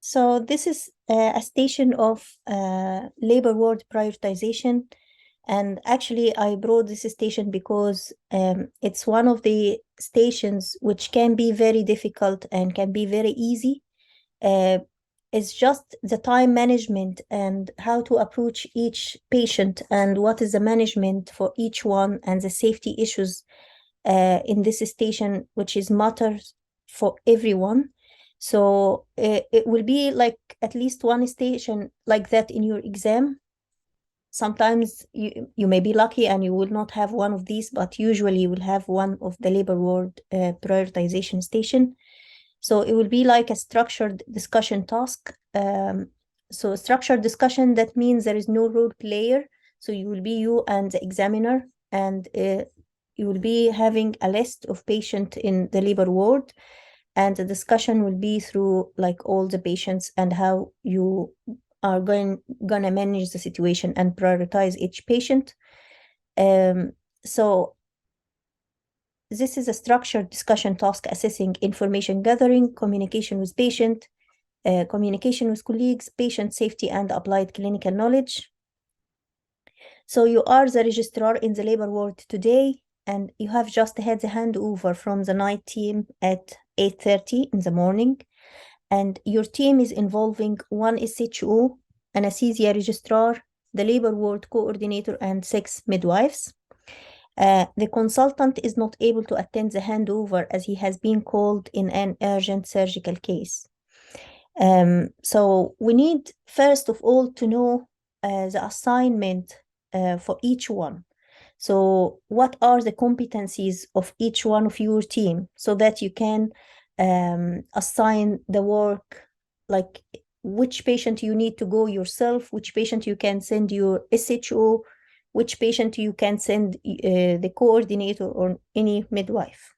So this is a station of labor ward prioritization. And actually, I brought this station because it's one of the stations which can be very difficult and can be very easy. It's just the time management and how to approach each patient and what is the management for each one and the safety issues in this station, which is matters for everyone. So it will be like at least one station like that in your exam. Sometimes you may be lucky and you will not have one of these, but usually you will have one of the labor ward prioritization station. So it will be like a structured discussion task. So structured discussion, that means there is no role player. So you will be you and the examiner, and you will be having a list of patients in the labor ward, and the discussion will be through like all the patients and how you are gonna manage the situation and prioritize each patient. So this is a structured discussion task assessing information gathering, communication with patient, communication with colleagues, patient safety, and applied clinical knowledge. So you are the registrar in the labor ward today, and you have just had the handover from the night team at 8:30 in the morning. And your team is involving one SHO, anesthesia registrar, the labor ward coordinator, and 6 midwives. The consultant is not able to attend the handover as he has been called in an urgent surgical case. So we need, first of all, to know the assignment for each one. So what are the competencies of each one of your team so that you can assign the work, like which patient you need to go yourself, which patient you can send your SHO, which patient you can send the coordinator or any midwife.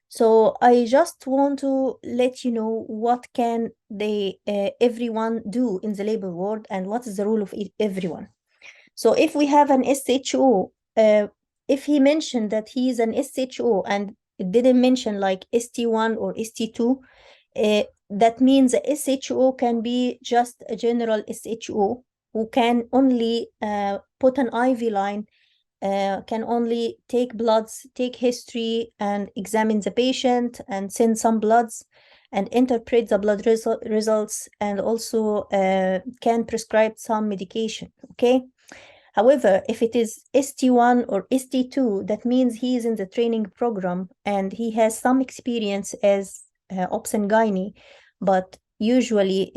So I just want to let you know what can they everyone do in the labor ward and what is the role of everyone. So if we have an SHO, if he mentioned that he is an SHO and it didn't mention like ST1 or ST2, that means a SHO can be just a general SHO who can only put an IV line, can only take bloods, take history, and examine the patient and send some bloods and interpret the blood results, and also can prescribe some medication, okay? However, if it is ST1 or ST2, that means he is in the training program and he has some experience as ops and gynae, but usually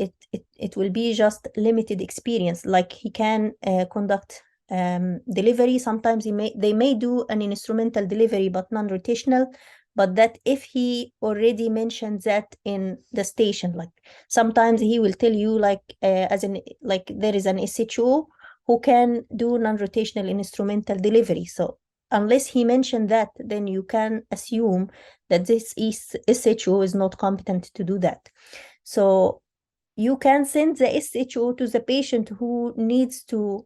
it will be just limited experience, like he can conduct delivery. Sometimes they may do an instrumental delivery but non-rotational, but that if he already mentioned that in the station, like sometimes he will tell you like like there is an SHO who can do non-rotational instrumental delivery. So unless he mentioned that, then you can assume that this SHO is not competent to do that. So you can send the SHO to the patient who needs to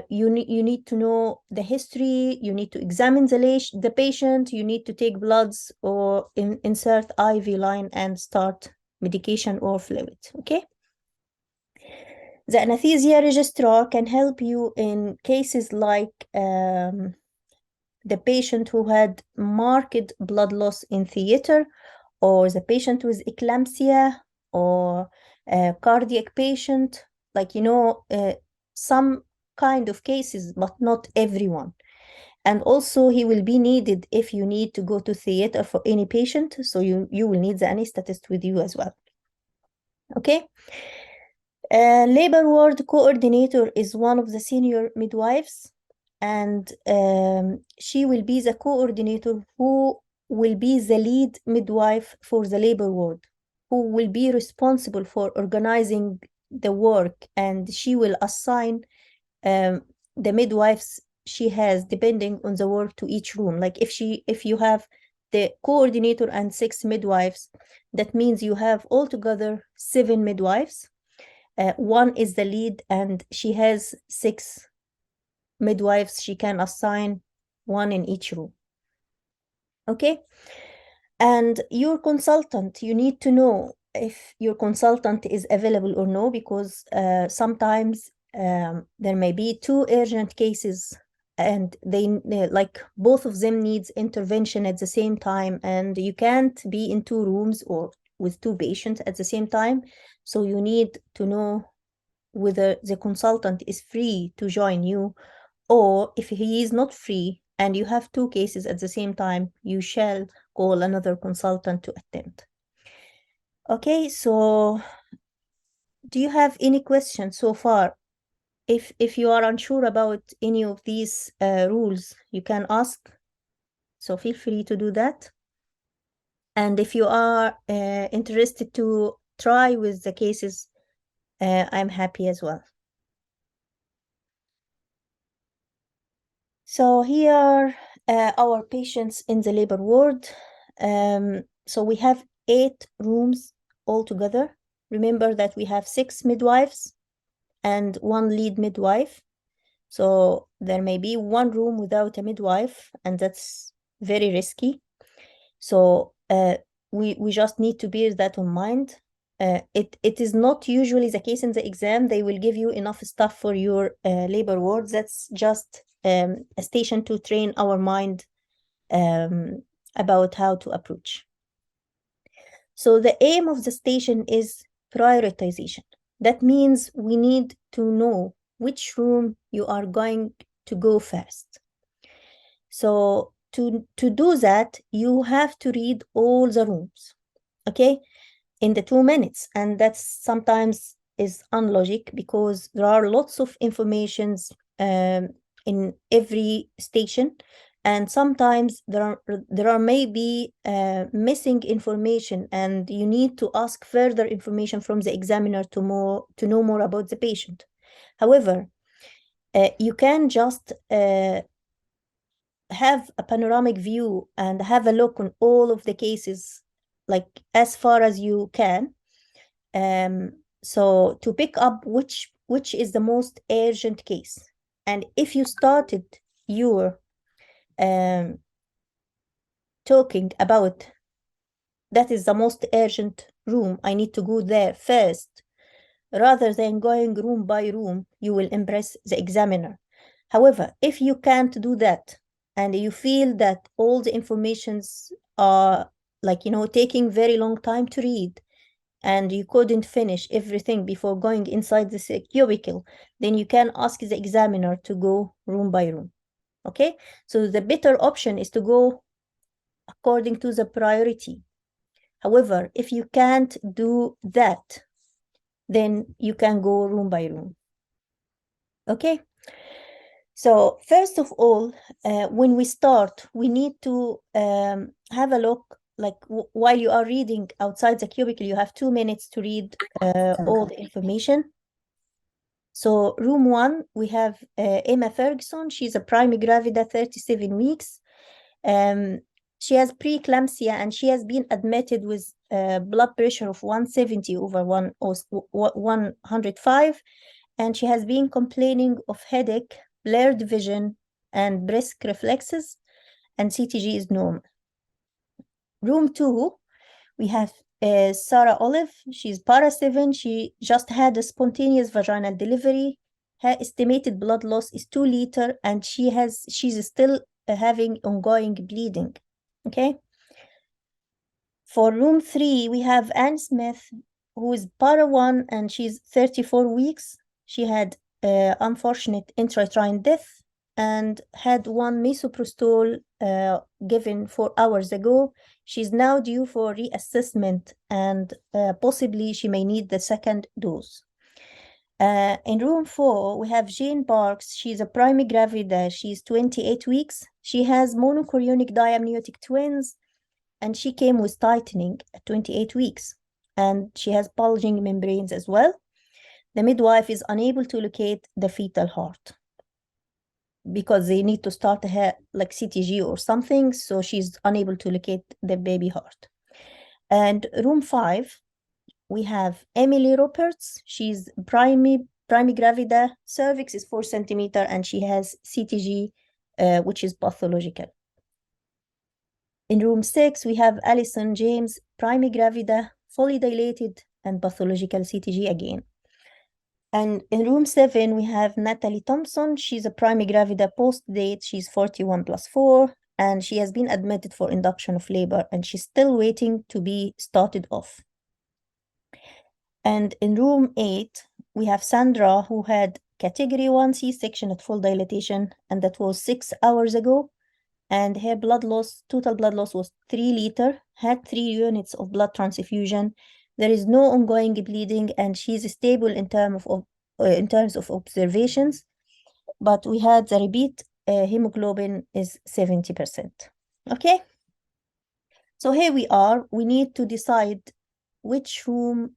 you need to know the history, you need to examine the patient, you need to take bloods or insert IV line and start medication or fluid, okay? The anesthesia registrar can help you in cases like the patient who had marked blood loss in theater, or the patient with eclampsia, or a cardiac patient, like, some kind of cases, but not everyone. And also he will be needed if you need to go to theater for any patient, so you will need the anesthetist with you as well, okay? Labor ward coordinator is one of the senior midwives, and she will be the coordinator who will be the lead midwife for the labor ward, who will be responsible for organizing the work, and she will assign the midwives she has depending on the work to each room. Like if you have the coordinator and 6 midwives, that means you have altogether 7 midwives. One is the lead and she has 6 midwives she can assign, one in each room, okay? And your consultant, you need to know if your consultant is available or no, because sometimes there may be two urgent cases and they like both of them needs intervention at the same time, and you can't be in two rooms or with two patients at the same time. So you need to know whether the consultant is free to join you, or if he is not free and you have two cases at the same time, you shall call another consultant to attend. Okay, so do you have any questions so far? If you are unsure about any of these rules, you can ask. So feel free to do that. And if you are interested to try with the cases, I'm happy as well. So here are our patients in the labor ward. So we have 8 rooms altogether. Remember that we have 6 midwives and 1 lead midwife. So there may be 1 room without a midwife, and that's very risky. So we just need to bear that in mind. It is not usually the case in the exam. They will give you enough stuff for your labor ward. That's just a station to train our mind about how to approach. So the aim of the station is prioritization. That means we need to know which room you are going to go first. So to do that, you have to read all the rooms, okay, in the 2 minutes. And that's sometimes is unlogic because there are lots of informations in every station. And sometimes there are maybe missing information, and you need to ask further information from the examiner to know more about the patient. However, you can just have a panoramic view and have a look on all of the cases, like as far as you can. So to pick up which is the most urgent case. And if you started your talking about that is the most urgent room, I need to go there first, rather than going room by room, you will impress the examiner. However, if you can't do that and you feel that all the informations are like, taking very long time to read, and you couldn't finish everything before going inside the cubicle, then you can ask the examiner to go room by room. Okay, so the better option is to go according to the priority. However, if you can't do that, then you can go room by room. Okay, so first of all, when we start, we need to have a look, like while you are reading outside the cubicle, you have 2 minutes to read all the information. So room 1, we have Emma Ferguson. She's a prima gravida, 37 weeks. She has preeclampsia, and she has been admitted with blood pressure of 170 over 105, and she has been complaining of headache, blurred vision, and brisk reflexes, and CTG is normal. Room 2, we have Sarah Olive. She's para 7. She just had a spontaneous vaginal delivery. Her estimated blood loss is 2 liters, and she's still having ongoing bleeding. Okay. For room 3, we have Anne Smith, who is para 1, and she's 34 weeks. She had unfortunate intrauterine death and had 1 misoprostol given 4 hours ago. She's now due for reassessment, and possibly she may need the second dose. In room 4, we have Jane Parks. She's a prima gravida. She's 28 weeks. She has monochorionic diamniotic twins, and she came with tightening at 28 weeks. And she has bulging membranes as well. The midwife is unable to locate the fetal heart because they need to start her like CTG or something, so she's unable to locate the baby heart. And room 5, we have Emily Roberts. She's prima gravida, cervix is 4 centimeters, and she has CTG, which is pathological. In room 6, we have Alison James, prima gravida, fully dilated, and pathological CTG again. And in room 7, we have Natalie Thompson. She's a primary gravida post-date. She's 41 plus 4, and she has been admitted for induction of labor, and she's still waiting to be started off. And in room 8, we have Sandra, who had category 1 C-section at full dilatation, and that was 6 hours ago. And her blood loss, total blood loss was 3 liters, had 3 units of blood transfusion. There is no ongoing bleeding, and she's stable in terms of observations. But we had the repeat hemoglobin is 70%. Okay. So here we are. We need to decide which room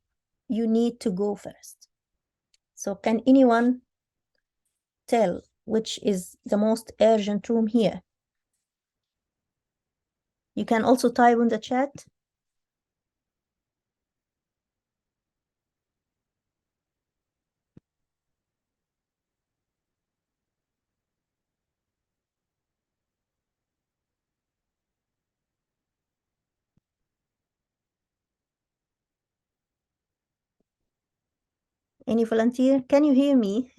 you need to go first. So can anyone tell which is the most urgent room here? You can also type in the chat. Any volunteer? Can you hear me?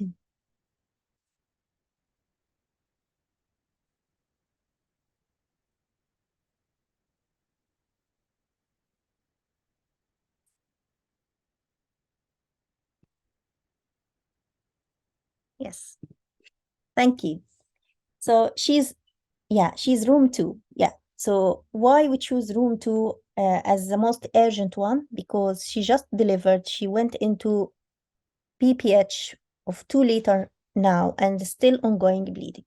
Yes. Thank you. So she's room 2. Yeah. So why we choose room 2 as the most urgent one? Because she just delivered. She went into PPH of 2 liters now and still ongoing bleeding.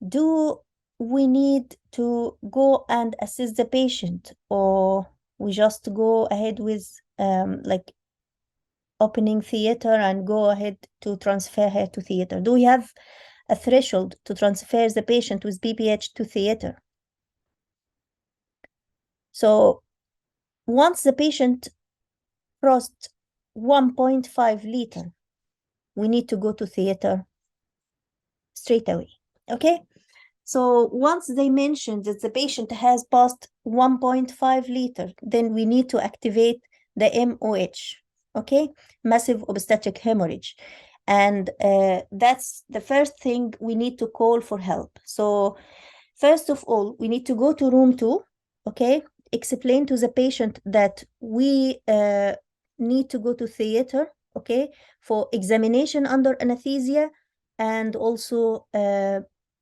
Do we need to go and assist the patient, or we just go ahead with like opening theater and go ahead to transfer her to theater? Do we have a threshold to transfer the patient with PPH to theater? So once the patient crossed 1.5 liter, we need to go to theater straight away. Okay. So once they mentioned that the patient has passed 1.5 liter, then we need to activate the MOH, okay? Massive obstetric hemorrhage. And that's the first thing we need to call for help. So first of all, we need to go to room 2, okay? Explain to the patient that we need to go to theater, okay? For examination under anesthesia, and also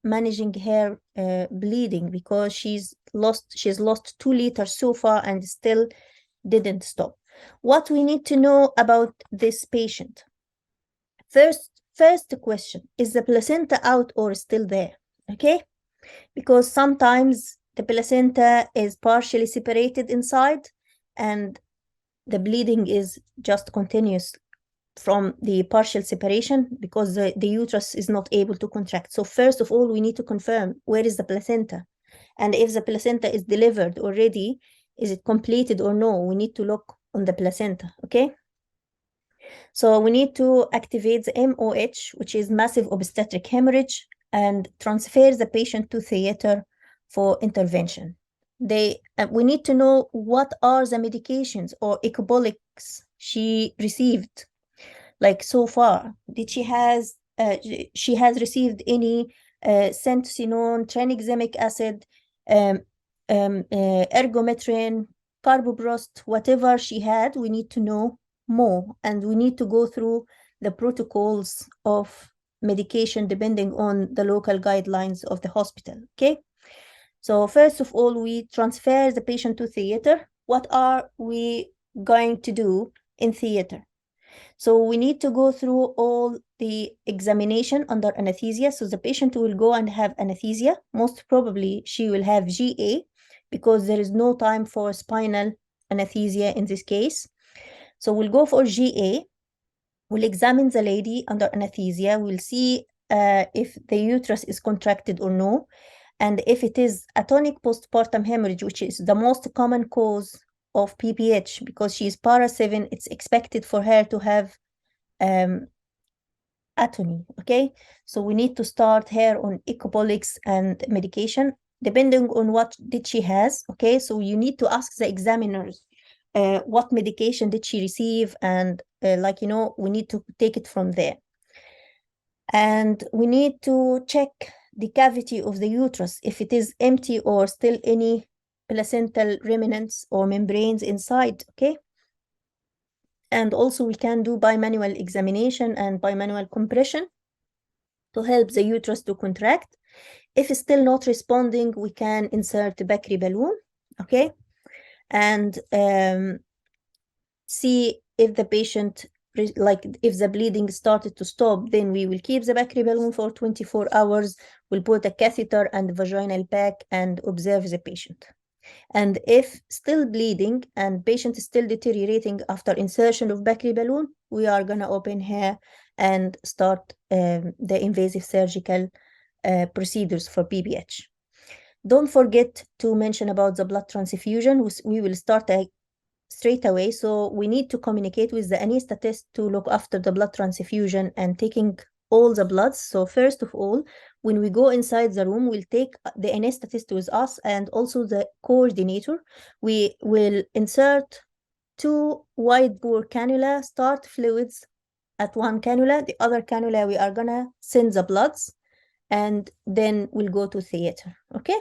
managing her bleeding, because she's lost 2 liters so far and still didn't stop. What we need to know about this patient? First question, is the placenta out or still there? Okay, because sometimes the placenta is partially separated inside and the bleeding is just continuous from the partial separation because the uterus is not able to contract. So first of all, we need to confirm where is the placenta. And if the placenta is delivered already, is it completed or no? We need to look on the placenta, okay? So we need to activate the MOH, which is massive obstetric hemorrhage, and transfer the patient to theater for intervention. We need to know what are the medications or ecobolics she received. Like so far, did she has received any centosinone, tranexamic acid, ergometrin, carboprost, whatever she had? We need to know more, and we need to go through the protocols of medication depending on the local guidelines of the hospital. Okay, so first of all, we transfer the patient to theater. What are we going to do in theater? So we need to go through all the examination under anesthesia. So the patient will go and have anesthesia. Most probably she will have GA because there is no time for spinal anesthesia in this case. So we'll go for GA. We'll examine the lady under anesthesia. We'll see if the uterus is contracted or no. And if it is atonic postpartum hemorrhage, which is the most common cause of PPH, because she is para 7, it's expected for her to have atony, okay? So we need to start her on ecobolics and medication, depending on what did she has, okay? So you need to ask the examiners what medication did she receive, and we need to take it from there. And we need to check the cavity of the uterus, if it is empty or still any placental remnants or membranes inside, okay? And also we can do bimanual examination and bimanual compression to help the uterus to contract. If it's still not responding, we can insert the Bakri balloon, okay? And see if the patient, if the bleeding started to stop, then we will keep the Bakri balloon for 24 hours. We'll put a catheter and vaginal pack and observe the patient. And if still bleeding and patient is still deteriorating after insertion of Bakri balloon, we are gonna open her and start the invasive surgical procedures for PBH. Don't forget to mention about the blood transfusion. We will start straight away. So we need to communicate with the anesthetist to look after the blood transfusion and taking all the bloods. So first of all, when we go inside the room, we'll take the anesthetist with us and also the coordinator. We will insert 2 wide bore cannula, start fluids at one cannula. The other cannula, we are gonna send the bloods, and then we'll go to theater, okay?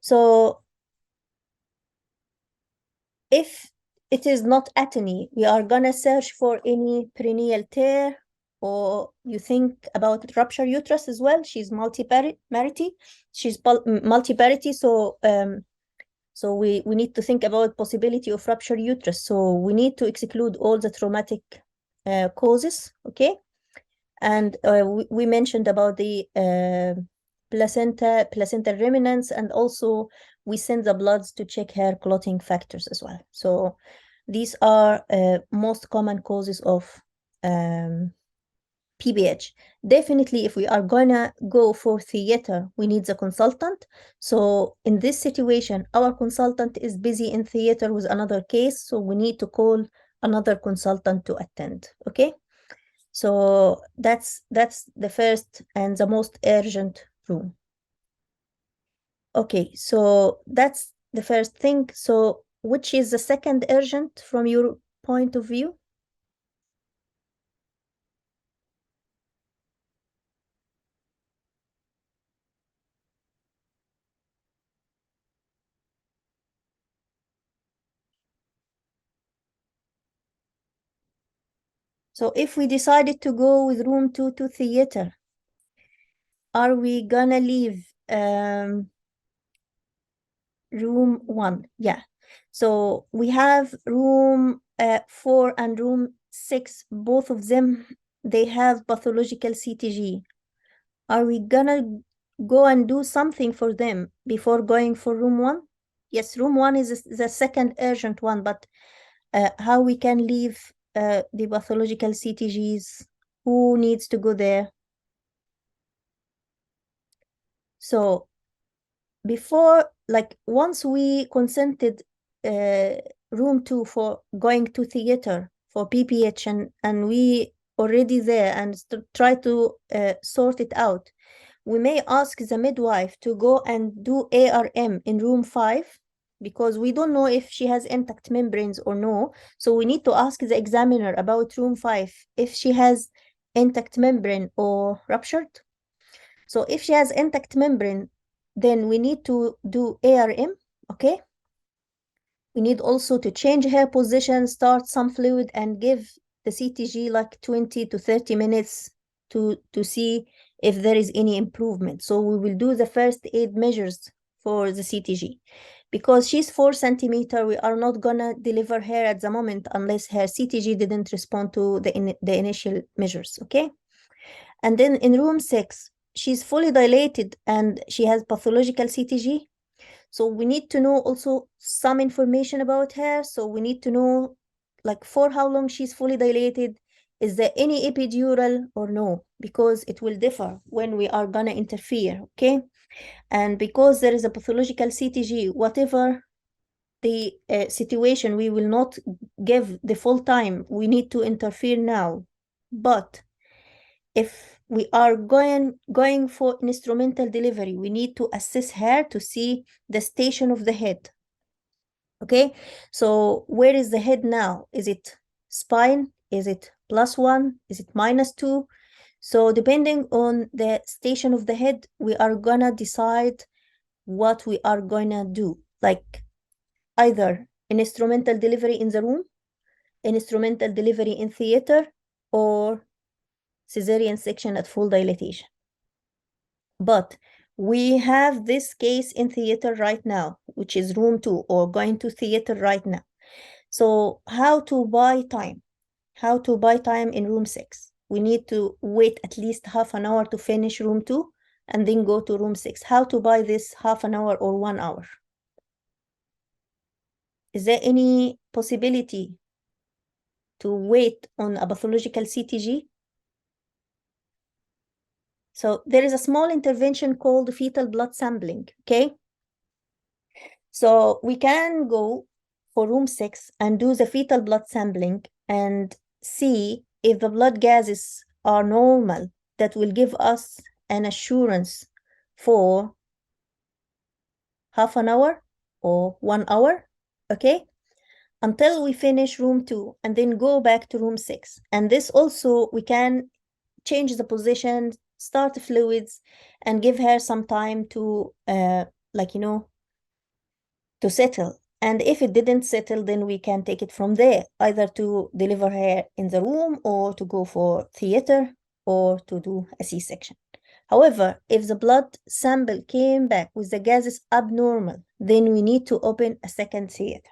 So if it is not atony, we are gonna search for any perineal tear, or you think about rupture uterus as well. She's multiparity. She's multiparity, so we need to think about possibility of rupture uterus. So we need to exclude all the traumatic causes, okay? And we mentioned about the placental remnants, and also we send the bloods to check her clotting factors as well. So these are most common causes of PBH. Definitely, if we are gonna go for theater, we need the consultant. So in this situation, our consultant is busy in theater with another case, so we need to call another consultant to attend, okay? So that's the first and the most urgent room. Okay, so that's the first thing. So which is the second urgent from your point of view? So if we decided to go with room 2 to theater, are we gonna leave room 1? Yeah. So we have room 4 and room 6, both of them, they have pathological CTG. Are we gonna go and do something for them before going for room 1? Yes, room 1 is the second urgent one, but how we can leave the pathological CTGs? Who needs to go there? So before, once we consented room 2 for going to theater for PPH, and we already there and try to sort it out, we may ask the midwife to go and do ARM in room 5, because we don't know if she has intact membranes or no. So we need to ask the examiner about room 5, if she has intact membrane or ruptured. So if she has intact membrane, then we need to do ARM, okay? We need also to change her position, start some fluid, and give the CTG like 20 to 30 minutes to see if there is any improvement. So we will do the first aid measures for the CTG. Because she's 4 centimeter, we are not gonna deliver her at the moment unless her CTG didn't respond to the initial measures, okay? And then in room 6, she's fully dilated and she has pathological CTG. So we need to know also some information about her. So we need to know, for how long she's fully dilated. Is there any epidural or no? Because it will differ when we are gonna interfere, okay? And because there is a pathological CTG, whatever the situation, we will not give the full time. We need to interfere now. But if we are going for instrumental delivery, we need to assess her to see the station of the head. Okay, so where is the head now? Is it spine? Is it +1? Is it -2? So depending on the station of the head, we are gonna decide what we are gonna do, like either an instrumental delivery in the room, an instrumental delivery in theater, or cesarean section at full dilatation. But we have this case in theater right now, which is room 2, or going to theater right now. So how to buy time? How to buy time in room 6? We need to wait at least half an hour to finish room 2 and then go to room 6. How to buy this half an hour or 1 hour? Is there any possibility to wait on a pathological CTG? So there is a small intervention called fetal blood sampling, okay? So we can go for room 6 and do the fetal blood sampling and see if the blood gases are normal. That will give us an assurance for half an hour or 1 hour, okay? Until we finish room 2 and then go back to room 6. And this also, we can change the position, start fluids, and give her some time to, to settle. And if it didn't settle, then we can take it from there, either to deliver her in the room or to go for theater or to do a C-section. However, if the blood sample came back with the gases abnormal, then we need to open a second theater.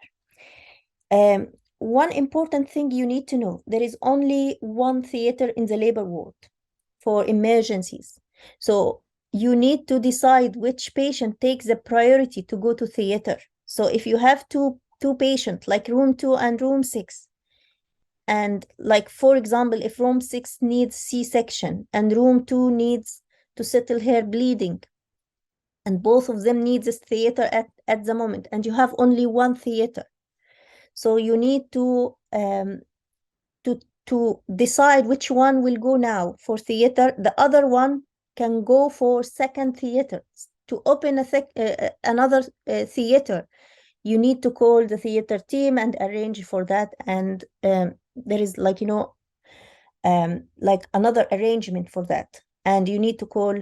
One important thing you need to know, there is only one theater in the labor ward for emergencies. So you need to decide which patient takes the priority to go to theater. So if you have two patients, like room 2 and room 6, and like, for example, if room 6 needs C-section and room 2 needs to settle her bleeding, and both of them need this theater at the moment, and you have only one theater, so you need to decide which one will go now for theater. The other one can go for second theater. To open another theater, you need to call the theater team and arrange for that. And there is like another arrangement for that. And you need to call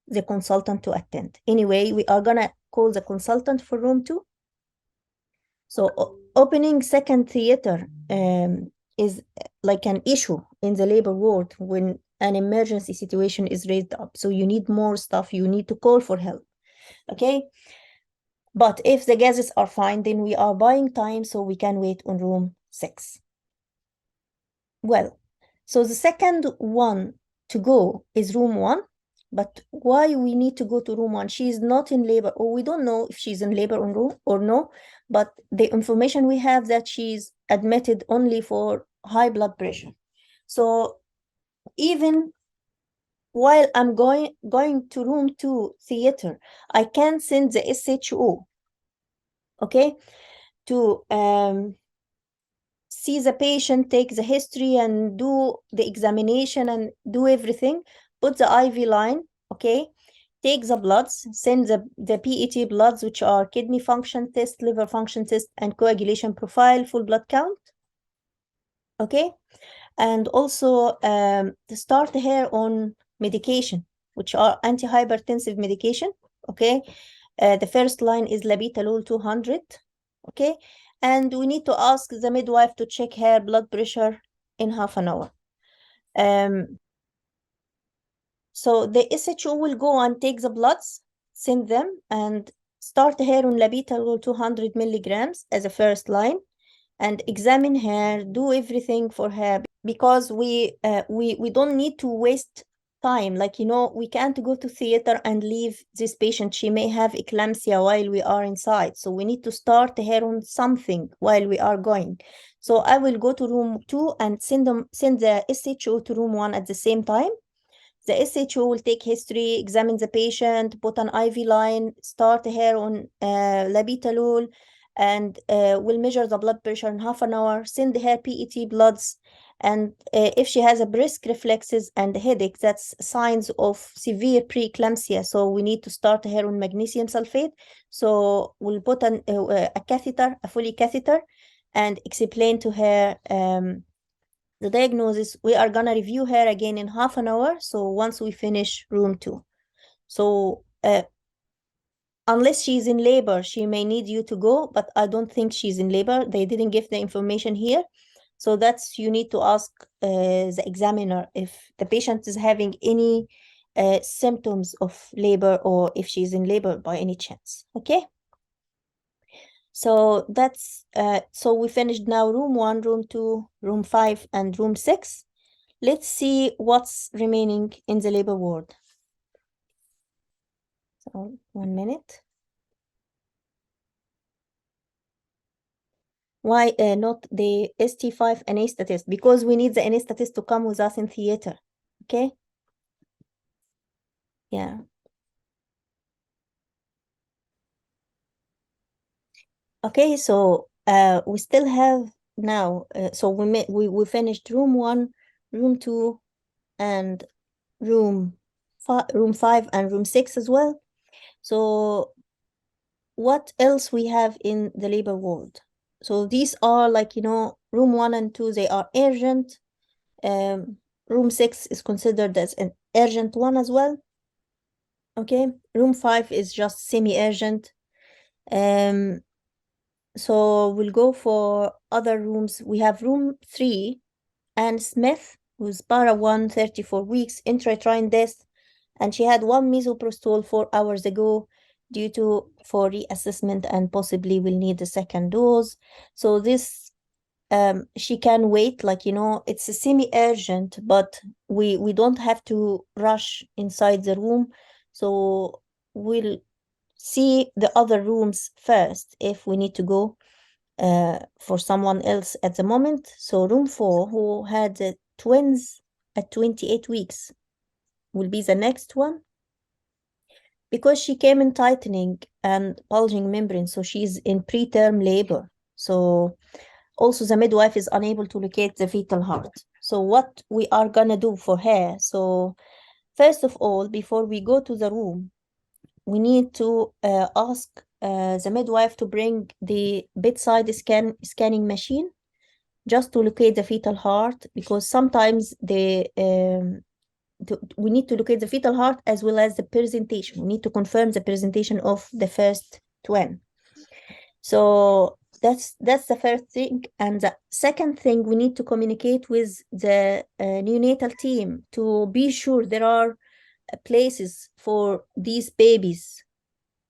the consultant to attend. Anyway, we are gonna call the consultant for room 2. So opening second theater is like an issue in the labor ward when an emergency situation is raised up. So you need more stuff, you need to call for help, okay? But if the gases are fine, then we are buying time so we can wait on room 6. Well, so the second one to go is room 1. But why we need to go to room 1? She is not in labor, or we don't know if she's in labor or no, but the information we have that she's admitted only for high blood pressure. So even while I'm going to room 2 theater, I can send the SHO, okay, to see the patient, take the history and do the examination and do everything, put the IV line, okay, take the bloods, send the PET bloods, which are kidney function test, liver function test, and coagulation profile, full blood count, okay, and also to start her on medication, which are antihypertensive medication, okay. The first line is labetalol 200, okay, and we need to ask the midwife to check her blood pressure in half an hour. So the SHO will go and take the bloods, send them, and start her on labetalol 200 milligrams as a first line, and examine her, do everything for her, because we don't need to waste time. Like, we can't go to theater and leave this patient. She may have eclampsia while we are inside. So we need to start her on something while we are going. So I will go to room 2 and send the SHO to room 1 at the same time. The SHO will take history, examine the patient, put an IV line, start her on labetalol, and will measure the blood pressure in half an hour, send her PET bloods, And if she has a brisk reflexes and headache, that's signs of severe preeclampsia. So we need to start her on magnesium sulfate. So we'll put a catheter, a Foley catheter, and explain to her the diagnosis. We are gonna review her again in half an hour. So once we finish room 2. So unless she's in labor, she may need you to go, but I don't think she's in labor. They didn't give the information here. So that's, you need to ask the examiner if the patient is having any symptoms of labor or if she's in labor by any chance. Okay. So that's, so we finished now room 1, room 2, room 5, and room 6. Let's see what's remaining in the labor ward. So 1 minute. Why not the ST5 anesthetist? Because we need the anesthetist to come with us in theater. Okay. Yeah. Okay, so we still have now, so we finished room 1, room 2, and room 5 and room 6 as well. So what else we have in the labor ward? So these are like, room 1 and 2, they are urgent. Room 6 is considered as an urgent one as well. Okay, room 5 is just semi-urgent. So we'll go for other rooms. We have room 3, Anne Smith, who's para 1, 34 weeks, intrauterine death, and she had 1 misoprostol 4 hours ago due to for reassessment and possibly will need a second dose. So this she can wait, like, it's a semi-urgent, but we don't have to rush inside the room. So we'll see the other rooms first if we need to go for someone else at the moment. So room 4, who had twins at 28 weeks, will be the next one because she came in tightening and bulging membrane. So she's in preterm labor. So also the midwife is unable to locate the fetal heart. So what we are gonna do for her? So first of all, before we go to the room, we need to ask the midwife to bring the bedside scanning machine just to locate the fetal heart, because sometimes we need to locate the fetal heart as well as the presentation. We need to confirm the presentation of the first twin. So that's the first thing. And the second thing, we need to communicate with the neonatal team to be sure there are places for these babies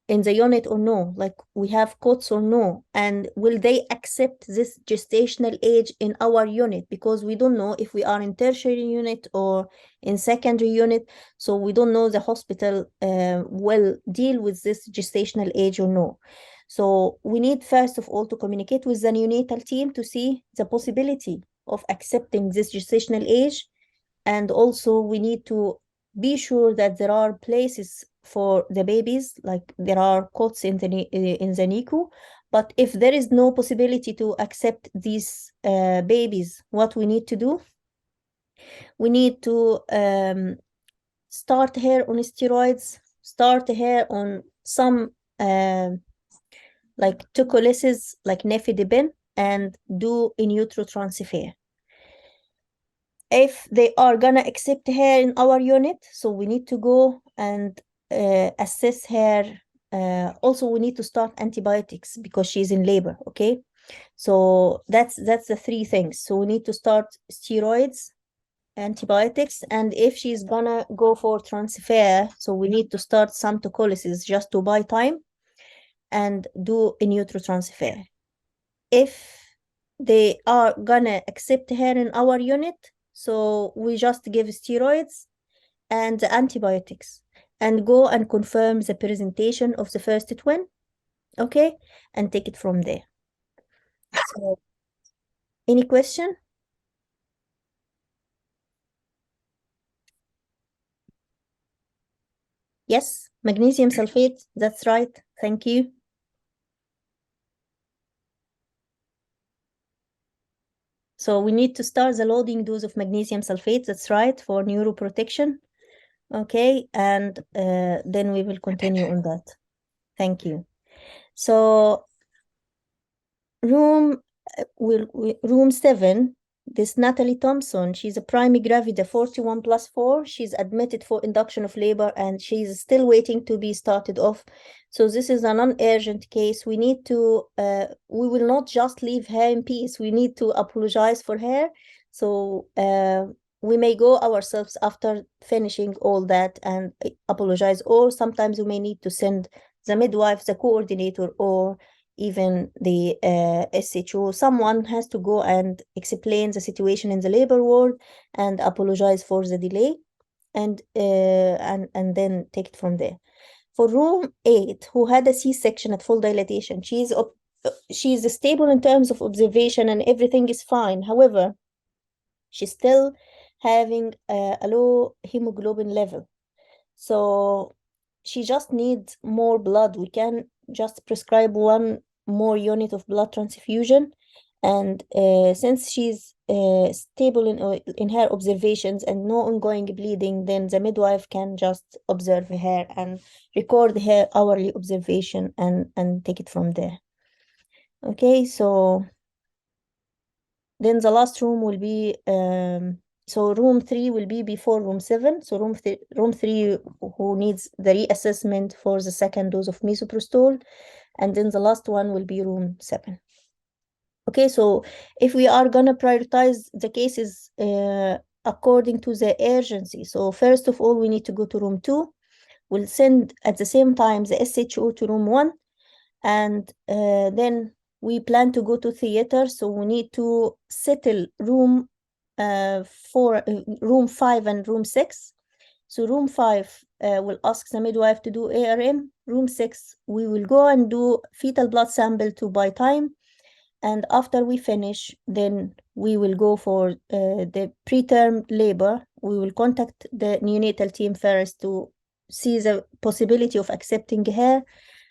in the unit or no, like we have cots or no, and will they accept this gestational age in our unit, because we don't know if we are in tertiary unit or in secondary unit. So we don't know the hospital will deal with this gestational age or no. So we need first of all to communicate with the neonatal team to see the possibility of accepting this gestational age. And also we need to be sure that there are places for the babies, like there are cots in the NICU. But if there is no possibility to accept these babies, what we need to do? We need to start her on steroids, start her on some like tocolysis, like nifedipine, and do in utero transfer. If they are gonna accept her in our unit, so we need to go and assess her. Also, we need to start antibiotics because she's in labor. Okay, so that's the 3 things. So we need to start steroids, antibiotics, and if she's gonna go for transfer, so we need to start some tocolysis just to buy time and do in utero transfer. If they are gonna accept her in our unit, so we just give steroids and the antibiotics and go and confirm the presentation of the first twin, okay, and take it from there. So, any question? Yes, magnesium sulfate, that's right. Thank you. So we need to start the loading dose of magnesium sulfate, that's right, for neuroprotection. Okay, and then we will continue on that. Thank you. So room room 7, this Natalie Thompson, she's a primary gravida 41 plus 4. She's admitted for induction of labor and she's still waiting to be started off. So this is a non-urgent case. We need to, we will not just leave her in peace. We need to apologize for her. So we may go ourselves after finishing all that and apologize, or sometimes we may need to send the midwife, the coordinator, or even the SHO. Someone has to go and explain the situation in the labor ward and apologize for the delay, and then take it from there. For room 8, who had a C-section at full dilatation, she's stable in terms of observation and everything is fine. However, she's still having a low hemoglobin level. So she just needs more blood. We can just prescribe one more unit of blood transfusion. And since she's stable in her observations and no ongoing bleeding, then the midwife can just observe her and record her hourly observation and take it from there. Okay, so then the last room will be so room 3 will be before room 7. So room 3 who needs the reassessment for the second dose of misoprostol, and then the last one will be room 7. Okay, so if we are gonna prioritize the cases according to the urgency, so first of all we need to go to room 2. We'll send at the same time the SHO to room 1, and then we plan to go to theater, so we need to settle room 5 and room 6. So room 5 will ask the midwife to do ARM. Room 6, we will go and do fetal blood sample to buy time. And after we finish, then we will go for the preterm labor. We will contact the neonatal team first to see the possibility of accepting her.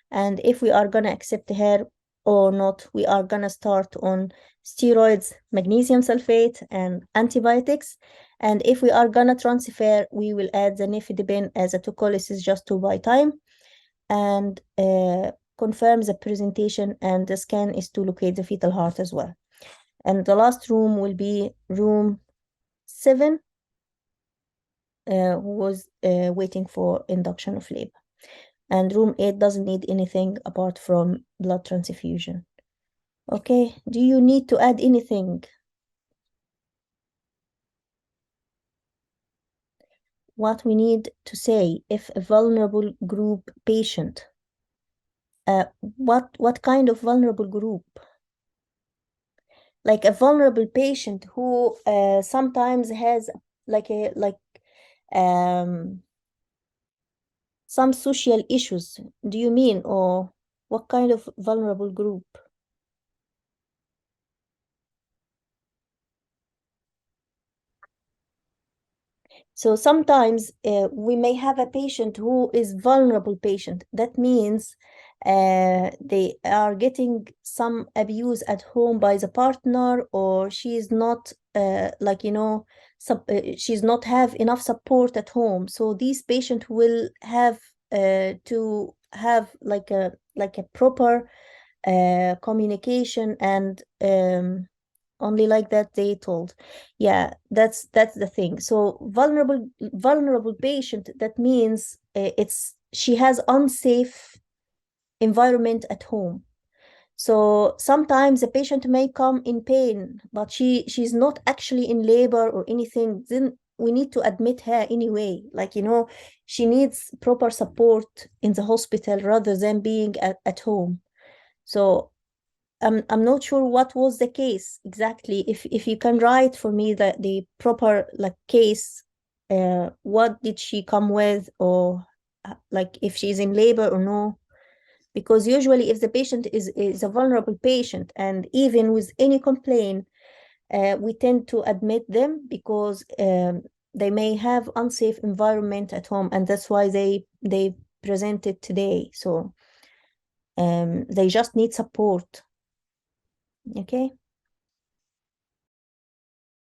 And if we are going to accept her or not, we are going to start on steroids, magnesium sulfate, and antibiotics. And if we are going to transfer, we will add the nifedipine as a tocolysis just to buy time, and confirm the presentation, and the scan is to locate the fetal heart as well. And the last room will be room 7, who was waiting for induction of labor. And room 8 doesn't need anything apart from blood transfusion. Okay, do you need to add anything? What we need to say, if a vulnerable group patient, what kind of vulnerable group? Like a vulnerable patient who sometimes has some social issues, do you mean, or what kind of vulnerable group? So sometimes we may have a patient who is vulnerable patient. That means they are getting some abuse at home by the partner, or she is not she's not have enough support at home. So these patients will have to have like a proper communication, and only like that they told. Yeah, that's the thing. So vulnerable patient, that means she has unsafe environment at home. So sometimes the patient may come in pain, but she's not actually in labor or anything. Then we need to admit her anyway. She needs proper support in the hospital rather than being at home. So I'm not sure what was the case exactly. If you can write for me the proper case, what did she come with, or if she's in labor or no? Because usually if the patient is a vulnerable patient, and even with any complaint, we tend to admit them because they may have unsafe environment at home, and that's why they presented today. So they just need support. Okay.